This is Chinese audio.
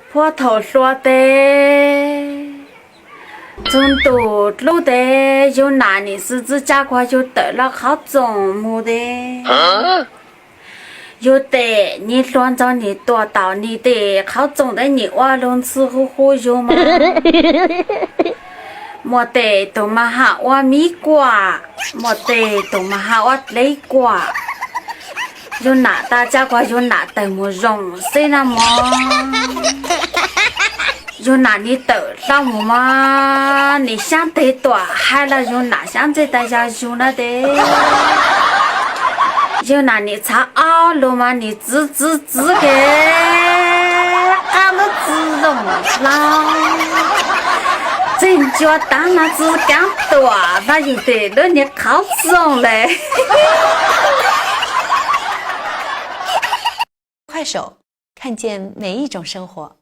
坡头说的，从多路的有哪里是自家块就得了好种么的。有的你乱着你多到你的好种的你挖龙吃乎乎有吗？没得都嘛哈挖米瓜，没得都嘛哈挖雷瓜。有哪大家瓜有哪的么容谁那么？有哪里得了么嘛？你想得多还了有哪想在大家有了的？有哪你查熬了嘛？你自给俺们自容了。真叫当然只干多，那有的了你靠种嘞。快手，看见每一种生活。